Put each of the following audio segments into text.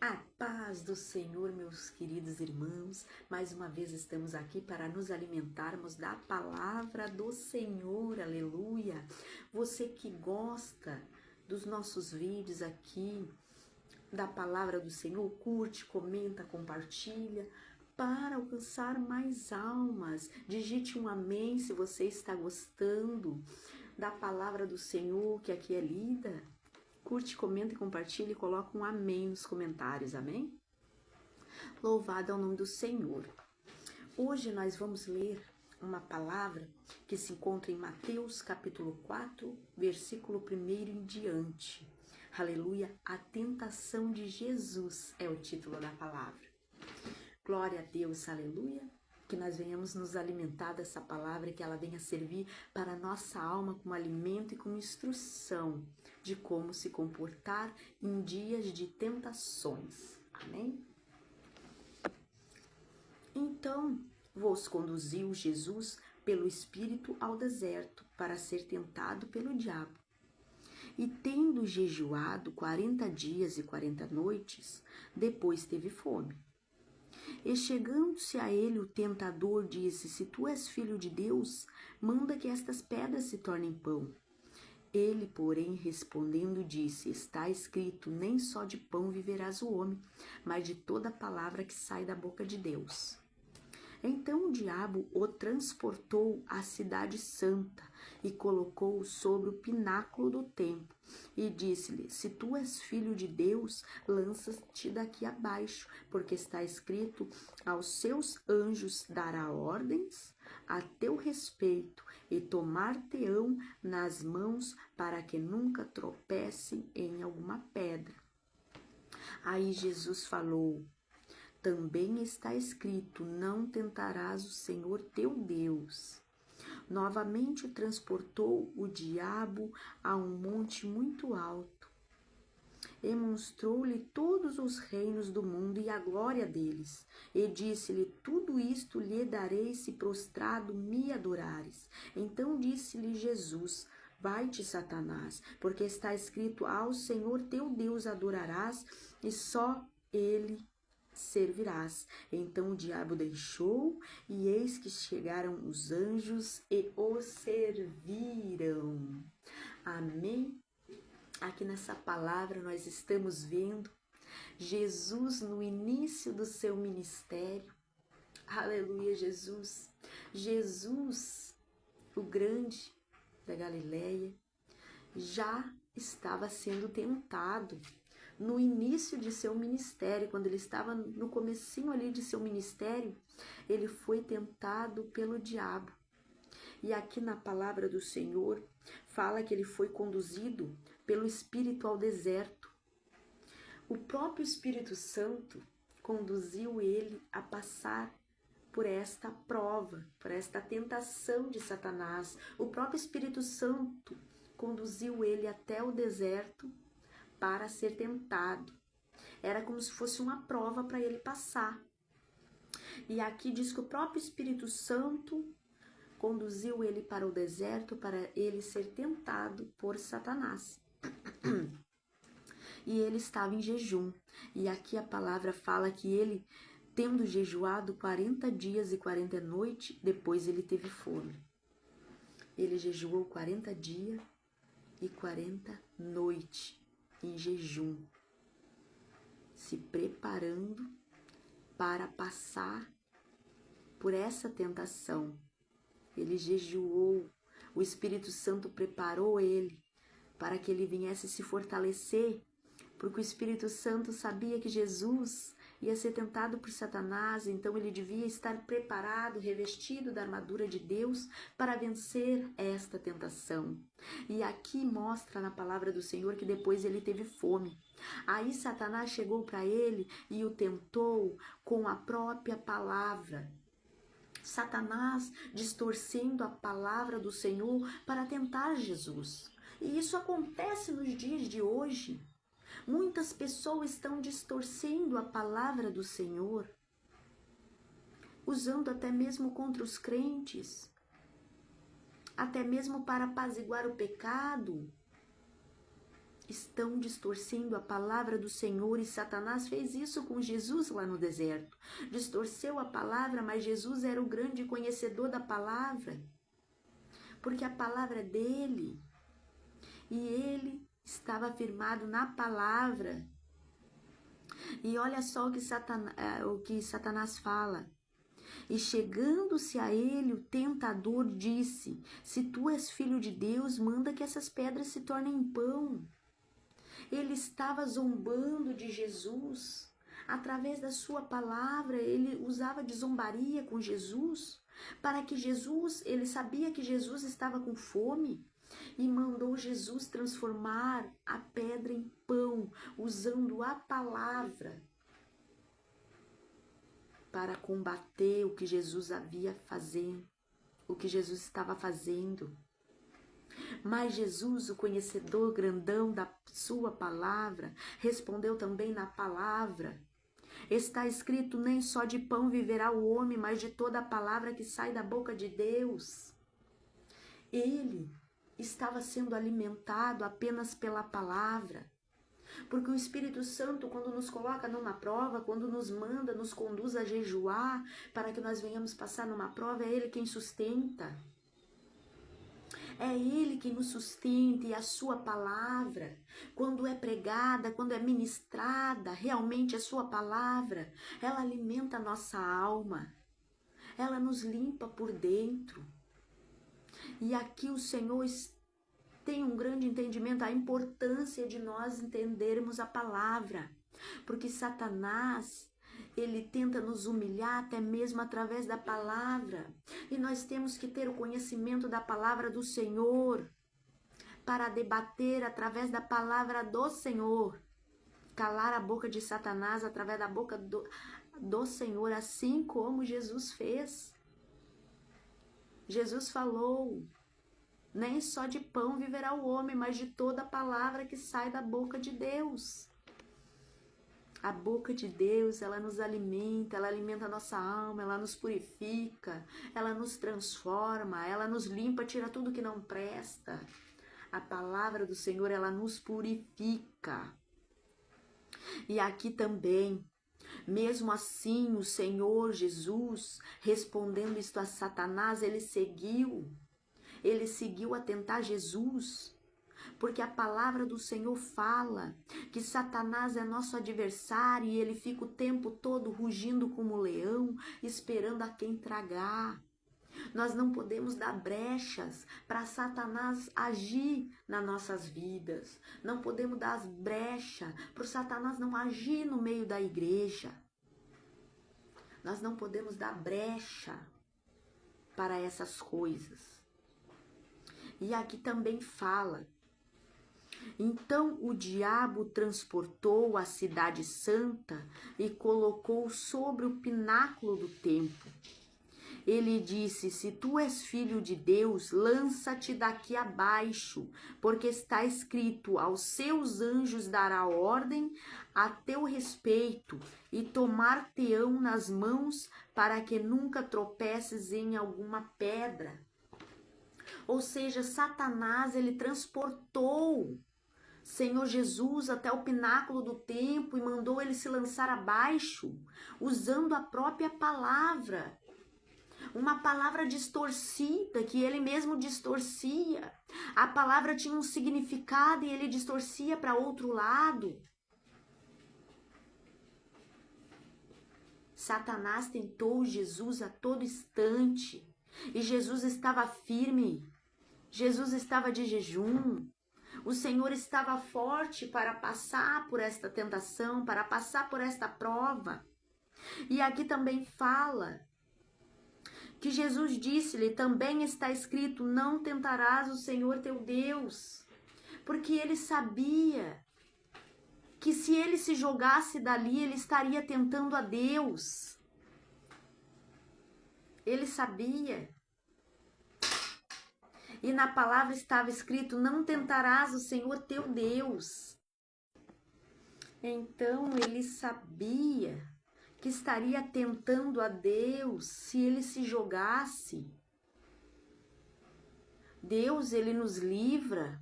A paz do Senhor, meus queridos irmãos, mais uma vez estamos aqui para nos alimentarmos da palavra do Senhor, aleluia. Você que gosta dos nossos vídeos aqui, da palavra do Senhor, curte, comenta, compartilha, para alcançar mais almas. Digite um amém se você está gostando da palavra do Senhor que aqui é lida. Curte, comenta e compartilha e coloca um amém nos comentários, amém? Louvado é o nome do Senhor. Hoje nós vamos ler uma palavra que se encontra em Mateus capítulo 4, versículo 1 em diante. Aleluia, a tentação de Jesus é o título da palavra. Glória a Deus, aleluia. Que nós venhamos nos alimentar dessa palavra e que ela venha servir para a nossa alma como alimento e como instrução de como se comportar em dias de tentações. Amém? Então, vos conduziu Jesus pelo Espírito ao deserto para ser tentado pelo diabo. E tendo jejuado 40 dias e 40 noites, depois teve fome. E chegando-se a ele o tentador disse: se tu és filho de Deus, manda que estas pedras se tornem pão. Ele, porém, respondendo, disse: está escrito, nem só de pão viverás o homem, mas de toda palavra que sai da boca de Deus. Então o diabo o transportou à cidade santa e colocou-o sobre o pináculo do templo e disse-lhe: se tu és filho de Deus, lança-te daqui abaixo, porque está escrito, aos seus anjos dará ordens a teu respeito e tomar-te-ão nas mãos para que nunca tropecem em alguma pedra. Aí Jesus falou: também está escrito, não tentarás o Senhor teu Deus. Novamente o transportou o diabo a um monte muito alto e mostrou-lhe todos os reinos do mundo e a glória deles. E disse-lhe: tudo isto lhe darei se prostrado me adorares. Então disse-lhe Jesus: vai-te, Satanás, porque está escrito, ao Senhor teu Deus adorarás e só ele servirás. Então o diabo deixou, e eis que chegaram os anjos e o serviram. Amém? Aqui nessa palavra nós estamos vendo Jesus no início do seu ministério. Aleluia, Jesus. Jesus, o grande da Galileia, já estava sendo tentado. No início de seu ministério, quando ele estava no comecinho ali de seu ministério, ele foi tentado pelo diabo. E aqui na palavra do Senhor, fala que ele foi conduzido pelo Espírito ao deserto. O próprio Espírito Santo conduziu ele a passar por esta prova, por esta tentação de Satanás. O próprio Espírito Santo conduziu ele até o deserto para ser tentado. Era como se fosse uma prova para ele passar. E aqui diz que o próprio Espírito Santo conduziu ele para o deserto para ele ser tentado por Satanás. E ele estava em jejum. E aqui a palavra fala que ele, tendo jejuado 40 dias e 40 noites, depois ele teve fome. Ele jejuou 40 dias e 40 noites em jejum, se preparando para passar por essa tentação. Ele jejuou, o Espírito Santo preparou ele para que ele viesse se fortalecer, porque o Espírito Santo sabia que Jesus ia ser tentado por Satanás, então ele devia estar preparado, revestido da armadura de Deus para vencer esta tentação. E aqui mostra na palavra do Senhor que depois ele teve fome. Aí Satanás chegou para ele e o tentou com a própria palavra. Satanás distorcendo a palavra do Senhor para tentar Jesus. E isso acontece nos dias de hoje. Muitas pessoas estão distorcendo a palavra do Senhor, usando até mesmo contra os crentes, até mesmo para apaziguar o pecado. estão distorcendo a palavra do Senhor, e Satanás fez isso com Jesus lá no deserto. Distorceu a palavra, mas Jesus era o grande conhecedor da palavra, porque a palavra é dele, e ele estava firmado na palavra. E olha só o que Satanás fala. E chegando-se a ele, o tentador disse: se tu és filho de Deus, manda que essas pedras se tornem pão. Ele estava zombando de Jesus. Através da sua palavra, ele usava de zombaria com Jesus, para que Jesus, ele sabia que Jesus estava com fome, e mandou Jesus transformar a pedra em pão, usando a palavra, para combater o que Jesus o que Jesus estava fazendo. Mas Jesus, o conhecedor grandão da sua palavra, respondeu também na palavra. Está escrito: nem só de pão viverá o homem, mas de toda a palavra que sai da boca de Deus. Ele estava sendo alimentado apenas pela palavra. Porque o Espírito Santo, quando nos coloca numa prova, quando nos manda, nos conduz a jejuar, para que nós venhamos passar numa prova, é Ele quem sustenta. É Ele quem nos sustenta, e a sua palavra, quando é pregada, quando é ministrada, realmente a sua palavra, ela alimenta a nossa alma, ela nos limpa por dentro. E aqui o Senhor tem um grande entendimento, a importância de nós entendermos a palavra, porque Satanás, ele tenta nos humilhar até mesmo através da palavra, e nós temos que ter o conhecimento da palavra do Senhor, para debater através da palavra do Senhor, calar a boca de Satanás através da boca do Senhor, assim como Jesus fez. Jesus falou: nem só de pão viverá o homem, mas de toda a palavra que sai da boca de Deus. A boca de Deus, ela nos alimenta, ela alimenta a nossa alma, ela nos purifica, ela nos transforma, ela nos limpa, tira tudo que não presta. A palavra do Senhor, ela nos purifica. E aqui também, mesmo assim, o Senhor Jesus, respondendo isto a Satanás, ele seguiu a tentar Jesus, porque a palavra do Senhor fala que Satanás é nosso adversário e ele fica o tempo todo rugindo como leão, esperando a quem tragar. Nós não podemos dar brechas para Satanás agir nas nossas vidas. Não podemos dar brecha para o Satanás não agir no meio da igreja. Nós não podemos dar brecha para essas coisas. E aqui também fala: então o diabo transportou a cidade santa e colocou sobre o pináculo do templo. Ele disse: se tu és filho de Deus, lança-te daqui abaixo, porque está escrito: aos seus anjos dará ordem a teu respeito, e tomar-te-ão nas mãos, para que nunca tropeces em alguma pedra. Ou seja, Satanás, ele transportou Senhor Jesus até o pináculo do templo e mandou ele se lançar abaixo, usando a própria palavra. Uma palavra distorcida, que ele mesmo distorcia. A palavra tinha um significado e ele distorcia para outro lado. Satanás tentou Jesus a todo instante. E Jesus estava firme. Jesus estava de jejum. O Senhor estava forte para passar por esta tentação, para passar por esta prova. E aqui também fala que Jesus disse-lhe: também está escrito: não tentarás o Senhor teu Deus. Porque ele sabia que se ele se jogasse dali, ele estaria tentando a Deus. Ele sabia. E na palavra estava escrito: não tentarás o Senhor teu Deus. Então ele sabia que estaria tentando a Deus se ele se jogasse. Deus, ele nos livra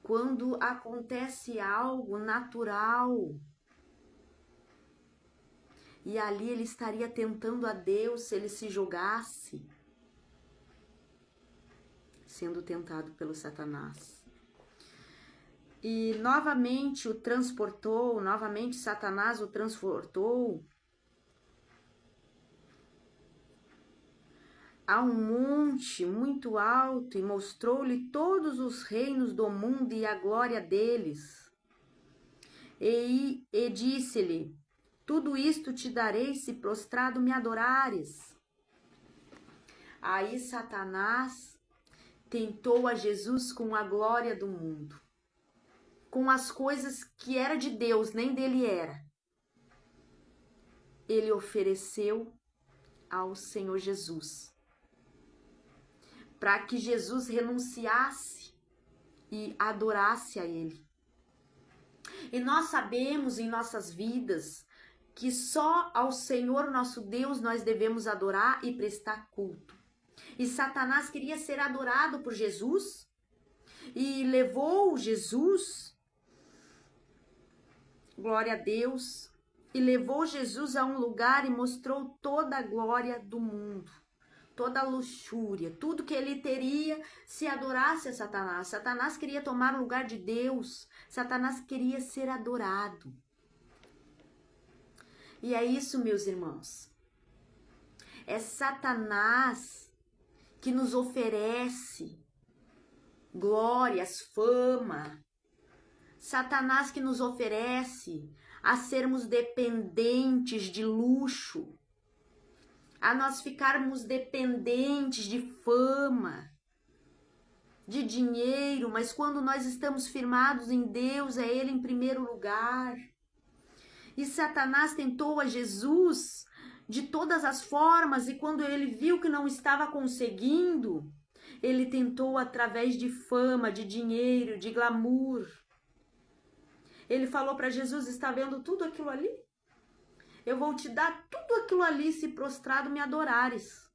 quando acontece algo natural. E ali ele estaria tentando a Deus se ele se jogasse, sendo tentado pelo Satanás. E novamente Satanás o transportou a um monte muito alto e mostrou-lhe todos os reinos do mundo e a glória deles. E disse-lhe: tudo isto te darei se prostrado me adorares. Aí Satanás tentou a Jesus com a glória do mundo, com as coisas que era de Deus, nem dele era. Ele ofereceu ao Senhor Jesus, para que Jesus renunciasse e adorasse a Ele. E nós sabemos em nossas vidas que só ao Senhor nosso Deus nós devemos adorar e prestar culto. E Satanás queria ser adorado por Jesus e levou Jesus, glória a Deus, e levou Jesus a um lugar e mostrou toda a glória do mundo, toda a luxúria, tudo que ele teria se adorasse a Satanás. Satanás queria tomar o lugar de Deus, Satanás queria ser adorado. E é isso, meus irmãos, é Satanás que nos oferece glórias, fama, Satanás que nos oferece a sermos dependentes de luxo, a nós ficarmos dependentes de fama, de dinheiro, mas quando nós estamos firmados em Deus, é Ele em primeiro lugar. E Satanás tentou a Jesus de todas as formas, e quando ele viu que não estava conseguindo, ele tentou através de fama, de dinheiro, de glamour. Ele falou para Jesus: está vendo tudo aquilo ali? Eu vou te dar tudo aquilo ali se prostrado me adorares.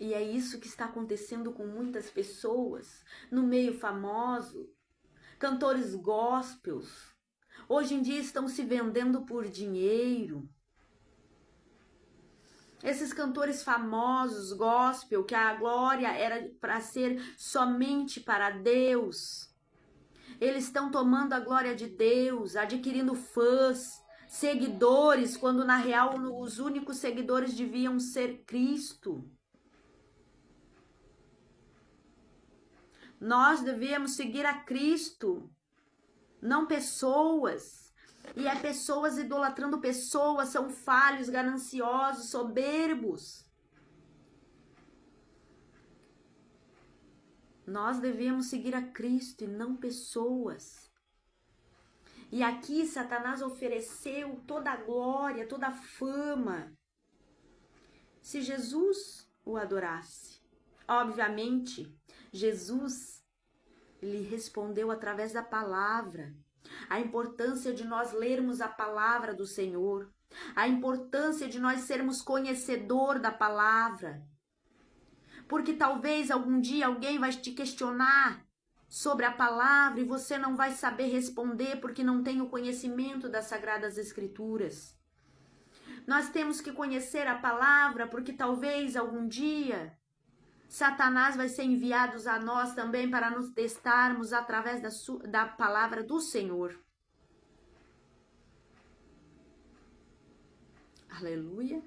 E é isso que está acontecendo com muitas pessoas no meio famoso, cantores gospels. Hoje em dia estão se vendendo por dinheiro. Esses cantores famosos, gospel, que a glória era para ser somente para Deus. Eles estão tomando a glória de Deus, adquirindo fãs, seguidores, quando na real os únicos seguidores deviam ser Cristo. Nós devemos seguir a Cristo, não pessoas. E é pessoas idolatrando pessoas, são falhos, gananciosos, soberbos. Nós devemos seguir a Cristo e não pessoas. E aqui Satanás ofereceu toda a glória, toda a fama, se Jesus o adorasse. Obviamente, Jesus lhe respondeu através da palavra. A importância de nós lermos a palavra do Senhor, a importância de nós sermos conhecedor da palavra. Porque talvez algum dia alguém vai te questionar sobre a palavra e você não vai saber responder porque não tem o conhecimento das Sagradas Escrituras. Nós temos que conhecer a palavra porque talvez algum dia Satanás vai ser enviado a nós também para nos testarmos através da palavra do Senhor. Aleluia.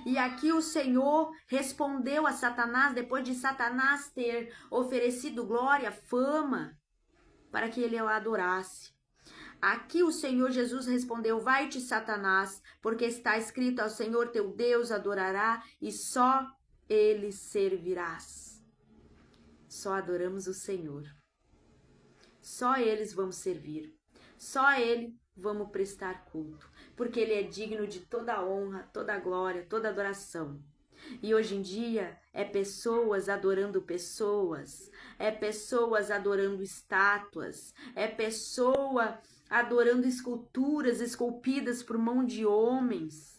E aqui o Senhor respondeu a Satanás, depois de Satanás ter oferecido glória, fama, para que ele o adorasse. Aqui o Senhor Jesus respondeu: vai-te, Satanás, porque está escrito: ao Senhor teu Deus adorará e só Ele servirás. Só adoramos o Senhor. Só eles vamos servir. Só Ele vamos prestar culto. Porque Ele é digno de toda honra, toda glória, toda adoração. E hoje em dia é pessoas adorando pessoas. É pessoas adorando estátuas. É pessoa adorando esculturas esculpidas por mão de homens.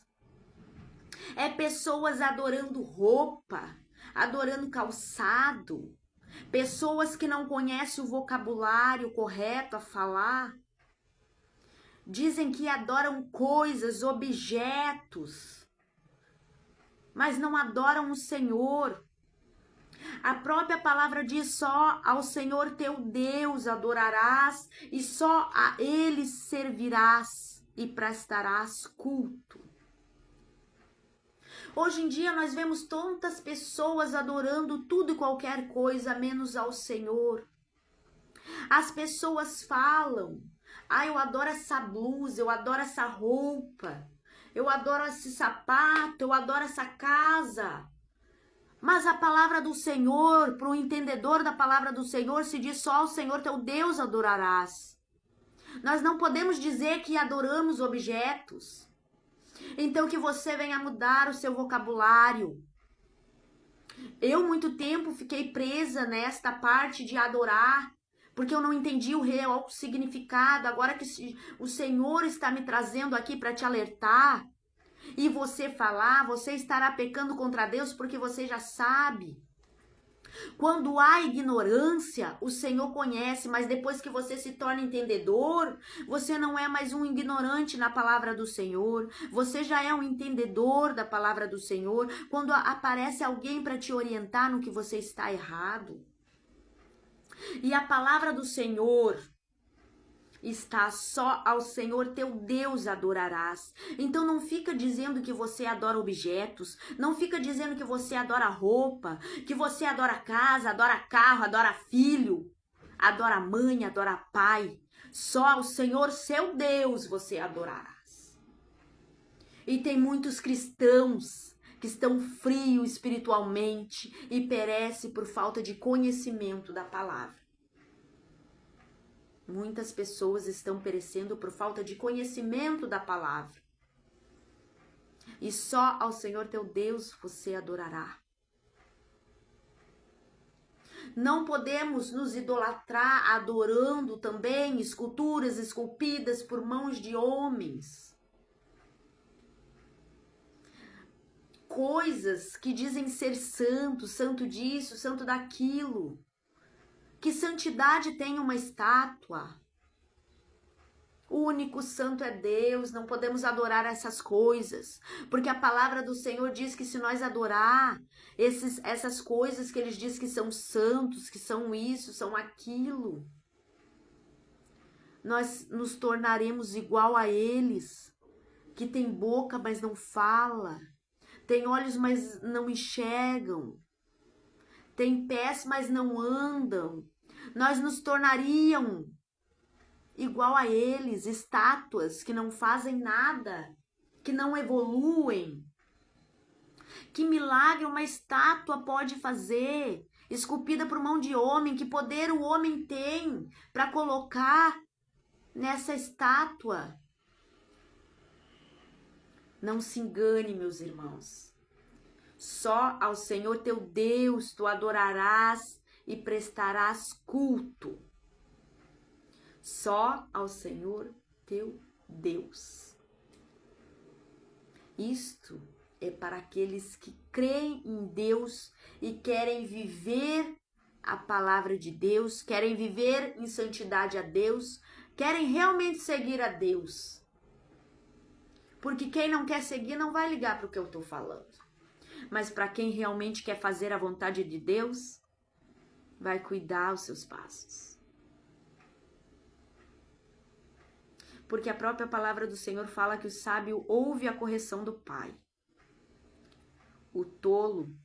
É pessoas adorando roupa, adorando calçado. Pessoas que não conhecem o vocabulário correto a falar, dizem que adoram coisas, objetos, mas não adoram o Senhor. A própria palavra diz: só ao Senhor teu Deus adorarás e só a Ele servirás e prestarás culto. Hoje em dia nós vemos tantas pessoas adorando tudo e qualquer coisa menos ao Senhor. As pessoas falam: eu adoro essa blusa, eu adoro essa roupa, eu adoro esse sapato, eu adoro essa casa. Mas a palavra do Senhor, para o entendedor da palavra do Senhor, se diz: só ao Senhor teu Deus adorarás. Nós não podemos dizer que adoramos objetos. Então que você venha mudar o seu vocabulário. Eu muito tempo fiquei presa nesta parte de adorar, porque eu não entendi o real significado. Agora que o Senhor está me trazendo aqui para te alertar, e você falar, você estará pecando contra Deus porque você já sabe. Quando há ignorância, o Senhor conhece, mas depois que você se torna entendedor, você não é mais um ignorante na palavra do Senhor, você já é um entendedor da palavra do Senhor. Quando aparece alguém para te orientar no que você está errado. E a palavra do Senhor está: só ao Senhor teu Deus adorarás. Então não fica dizendo que você adora objetos, não fica dizendo que você adora roupa, que você adora casa, adora carro, adora filho, adora mãe, adora pai. Só ao Senhor seu Deus você adorarás. E tem muitos cristãos que estão frios espiritualmente e perecem por falta de conhecimento da palavra. Muitas pessoas estão perecendo por falta de conhecimento da palavra. E só ao Senhor teu Deus você adorará. Não podemos nos idolatrar adorando também esculturas esculpidas por mãos de homens. Coisas que dizem ser santo, santo disso, santo daquilo. Que santidade tem uma estátua? O único santo é Deus, não podemos adorar essas coisas, porque a palavra do Senhor diz que se nós adorar essas coisas que eles dizem que são santos, que são isso, são aquilo, nós nos tornaremos igual a eles, que tem boca, mas não fala, tem olhos, mas não enxergam, tem pés, mas não andam. Nós nos tornaríamos igual a eles, estátuas que não fazem nada, que não evoluem. Que milagre uma estátua pode fazer, esculpida por mão de homem? Que poder o homem tem para colocar nessa estátua? Não se engane, meus irmãos. Só ao Senhor teu Deus tu adorarás e prestarás culto. Só ao Senhor teu Deus. Isto é para aqueles que creem em Deus e querem viver a palavra de Deus, querem viver em santidade a Deus, querem realmente seguir a Deus. Porque quem não quer seguir não vai ligar para o que eu estou falando. Mas para quem realmente quer fazer a vontade de Deus, vai cuidar os seus passos. Porque a própria palavra do Senhor fala que o sábio ouve a correção do pai. O tolo,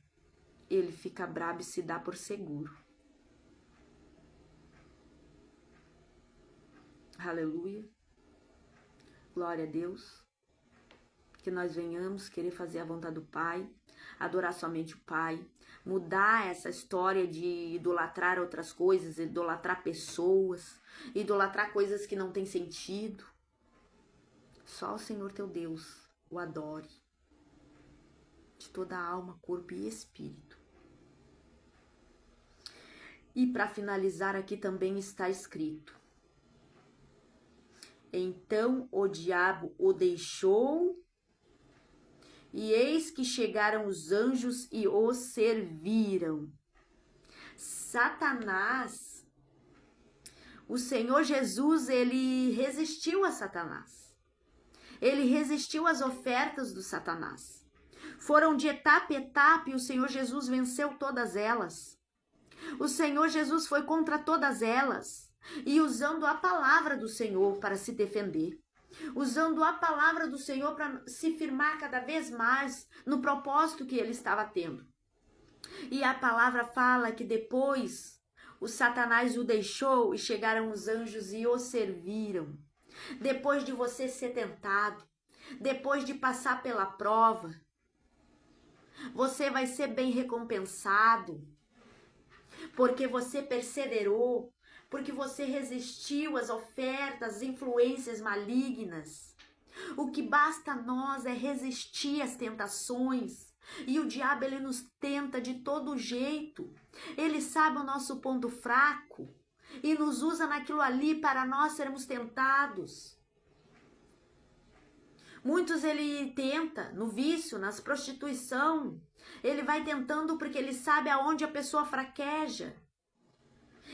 ele fica brabo e se dá por seguro. Aleluia. Glória a Deus. Que nós venhamos querer fazer a vontade do Pai, adorar somente o Pai, mudar essa história de idolatrar outras coisas, idolatrar pessoas, idolatrar coisas que não têm sentido. Só o Senhor teu Deus o adore, de toda a alma, corpo e espírito. E para finalizar aqui também está escrito: então o diabo o deixou, e eis que chegaram os anjos e o serviram. Satanás, o Senhor Jesus, ele resistiu a Satanás. Ele resistiu às ofertas do Satanás. Foram de etapa em etapa e o Senhor Jesus venceu todas elas. O Senhor Jesus foi contra todas elas e usando a palavra do Senhor para se defender. Usando a palavra do Senhor para se firmar cada vez mais no propósito que ele estava tendo. E a palavra fala que depois o Satanás o deixou e chegaram os anjos e o serviram. Depois de você ser tentado, depois de passar pela prova, você vai ser bem recompensado, porque você perseverou, porque você resistiu às ofertas, às influências malignas. O que basta a nós é resistir às tentações. E o diabo, ele nos tenta de todo jeito. Ele sabe o nosso ponto fraco e nos usa naquilo ali para nós sermos tentados. Muitos ele tenta no vício, nas prostituição. Ele vai tentando porque ele sabe aonde a pessoa fraqueja.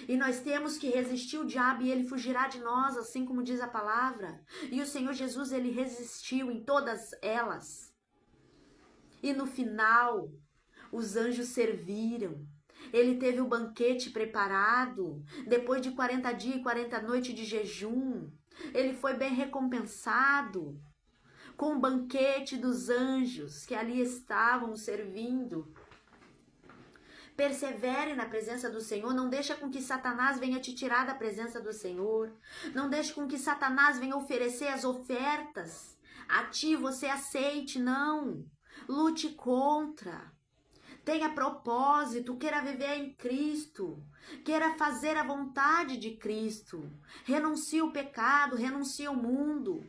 E nós temos que resistir o diabo e ele fugirá de nós, assim como diz a palavra. E o Senhor Jesus, ele resistiu em todas elas. E no final, os anjos serviram. Ele teve o banquete preparado. Depois de 40 dias e 40 noites de jejum, ele foi bem recompensado com o banquete dos anjos que ali estavam servindo. Persevere na presença do Senhor, não deixa com que Satanás venha te tirar da presença do Senhor. Não deixe com que Satanás venha oferecer as ofertas a ti, você aceite, não. Lute contra. Tenha propósito, queira viver em Cristo, queira fazer a vontade de Cristo. Renuncie o pecado, renuncie o mundo.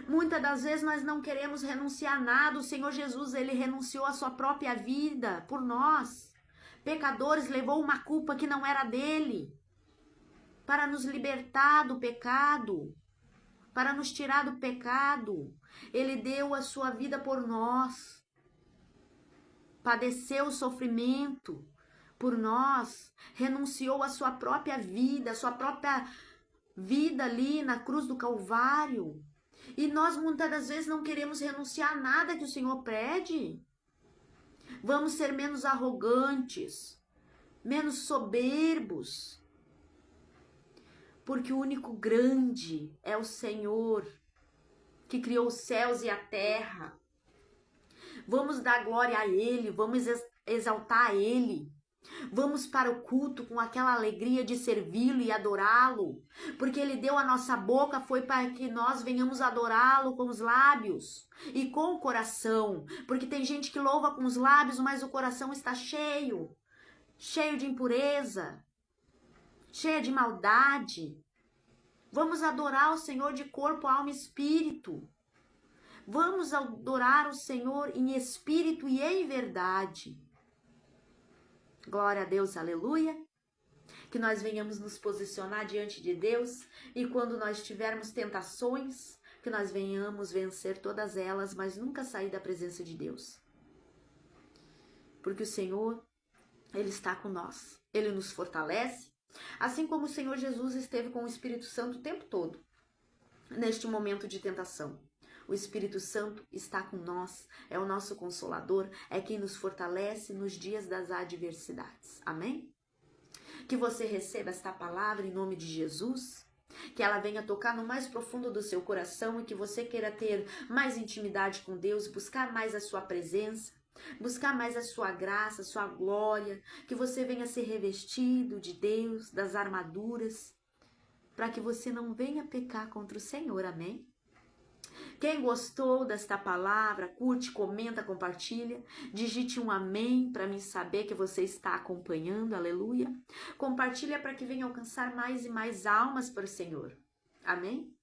Muitas das vezes nós não queremos renunciar a nada. O Senhor Jesus, ele renunciou a sua própria vida por nós. Pecadores, levou uma culpa que não era dele, para nos libertar do pecado, para nos tirar do pecado. Ele deu a sua vida por nós, padeceu o sofrimento por nós, renunciou a sua própria vida ali na cruz do Calvário. E nós muitas das vezes não queremos renunciar a nada que o Senhor pede. Vamos ser menos arrogantes, menos soberbos, porque o único grande é o Senhor, que criou os céus e a terra. Vamos dar glória a Ele, vamos exaltar a Ele. Vamos para o culto com aquela alegria de servi-lo e adorá-lo, porque Ele deu a nossa boca, foi para que nós venhamos adorá-lo com os lábios e com o coração, porque tem gente que louva com os lábios, mas o coração está cheio de impureza, cheia de maldade. Vamos adorar o Senhor de corpo, alma e espírito. Vamos adorar o Senhor em espírito e em verdade. Glória a Deus, aleluia. Que nós venhamos nos posicionar diante de Deus e quando nós tivermos tentações, que nós venhamos vencer todas elas, mas nunca sair da presença de Deus. Porque o Senhor, Ele está com nós. Ele nos fortalece, assim como o Senhor Jesus esteve com o Espírito Santo o tempo todo, neste momento de tentação. O Espírito Santo está com nós, é o nosso consolador, é quem nos fortalece nos dias das adversidades. Amém? Que você receba esta palavra em nome de Jesus, que ela venha tocar no mais profundo do seu coração e que você queira ter mais intimidade com Deus, buscar mais a sua presença, buscar mais a sua graça, a sua glória, que você venha ser revestido de Deus, das armaduras, para que você não venha pecar contra o Senhor. Amém? Quem gostou desta palavra, curte, comenta, compartilha. Digite um amém para mim saber que você está acompanhando, aleluia. Compartilha para que venha alcançar mais e mais almas para o Senhor. Amém?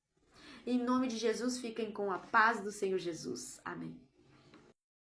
Em nome de Jesus, fiquem com a paz do Senhor Jesus. Amém.